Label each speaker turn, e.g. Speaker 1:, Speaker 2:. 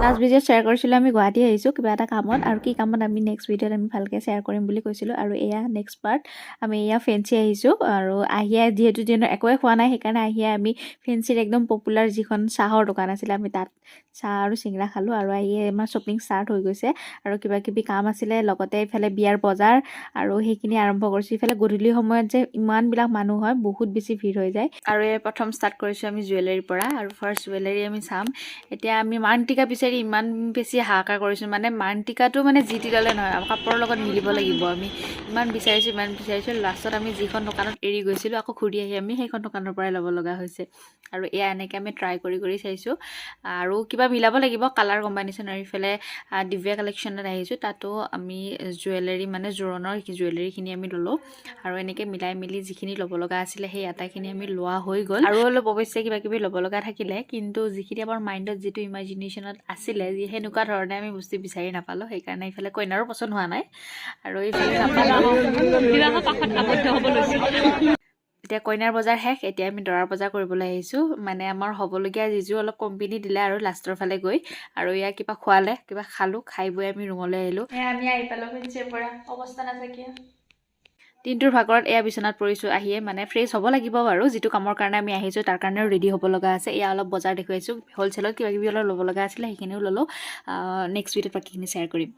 Speaker 1: Last ভিডিঅ'ত share কৰিছিলোঁ আমি গুৱাহাটী আহিছোঁ কিবা এটা কামত, আৰু কি কামত আমি নেক্সট ভিডিঅ'ত আমি ভালকৈ শ্বেয়াৰ কৰিম বুলি কৈছিলোঁ। আৰু এয়া নেক্সট পাৰ্ট, আমি এয়া ফেঞ্চি আহিছোঁ। আৰু আহিয়ে যিহেতু একোৱে খোৱা নাই, সেইকাৰণে আহিয়ে আমি ফেঞ্চিৰ একদম পপুলাৰ যিখন চাহৰ দোকান আছিলে, আমি তাত চাহ আৰু চিংৰা খালোঁ। আৰু আহিয়ে আমাৰ শ্বপিং ষ্টাৰ্ট হৈ গৈছে, আৰু কিবা কিবি কাম আছিলে, লগতে ইফালে বিয়াৰ বজাৰ আৰু সেইখিনি আৰম্ভ কৰিছোঁ। ইফালে গধূলি সময়ত যে ইমানবিলাক মানুহ হয়, বহুত বেছি ভিৰ হৈ যায়। আৰু এই প্ৰথম ষ্টাৰ্ট কৰিছোঁ আমি জুৱেলাৰীৰ পৰা, আৰু ফাৰ্ষ্ট জুৱেলাৰী আমি চাম। এতিয়া আমি মানটিকা বিচাৰি ইমান বেছি হাহাকাৰ কৰিছোঁ, মানে মানটিকাটো মানে যি টি ল'লে নহয়, কাপোৰৰ লগত মিলিব লাগিব। আমি ইমান বিচাৰিছোঁ, লাষ্টত আমি যিখন দোকানত এৰি গৈছিলোঁ আকৌ ঘূৰি আহি আমি সেইখন দোকানৰ পৰাই ল'ব লগা হৈছে। আৰু এয়া এনেকৈ আমি ট্ৰাই কৰি চাইছোঁ, আৰু কিবা মিলাব লাগিব কালাৰ কম্বিনেশ্যন। আৰু ইফালে দিব্যা কালেকশ্যনত আহিছোঁ, তাতো আমি জুৱেলাৰী মানে জোৰোণৰ জুৱেলাৰীখিনি আমি ল'লোঁ। আৰু এনেকৈ মিলাই মিলি যিখিনি ল'ব লগা আছিলে সেই আটাইখিনি আমি লোৱা হৈ গ'ল। আৰু অলপ অৱশ্যে কিবা কিবি ল'ব লগা থাকিলে, কিন্তু যিখিনি আমাৰ মাইণ্ডত যিটো ইমাজিনেশ্যনত আছিলে, সেনেকুৱা ধৰণে আমি বস্তু বিচাৰি নাপালোঁ। সেইকাৰণে ইফালে কইনাৰো পচন্দ হোৱা নাই, আৰু ইফালে এতিয়া কইনাৰ বজাৰ শেষ, এতিয়া আমি দৰাৰ বজাৰ কৰিবলৈ আহিছোঁ। মানে আমাৰ হ'বলগীয়া যিযোৰ অলপ কোম্পানী দিলে আৰু লাষ্টৰ ফালে গৈ, আৰু ইয়াৰ কিবা খোৱালে, কিবা খালোঁ, খাই বৈ আমি ৰুমলৈ আহিলোঁ। আমি আহি পালোঁ ফেঞ্চিৰ পৰা, অৱস্থা নাথাকিয়া দিনটোৰ ভাগৰত এয়া বিচনাত পৰিছোঁ। আহিয়ে মানে ফ্ৰেছ হ'ব লাগিব বাৰু, যিটো কামৰ কাৰণে আমি আহিছোঁ তাৰ কাৰণেও ৰেডি হ'ব লগা আছে। এয়া অলপ বজাৰ দেখুৱাইছোঁ, হ'লচেলত কিবা কিবি অলপ ল'ব লগা আছিলে, সেইখিনিও ল'লোঁ। নেক্সট ভিডিঅ'ত বাকীখিনি শ্বেয়াৰ কৰিম।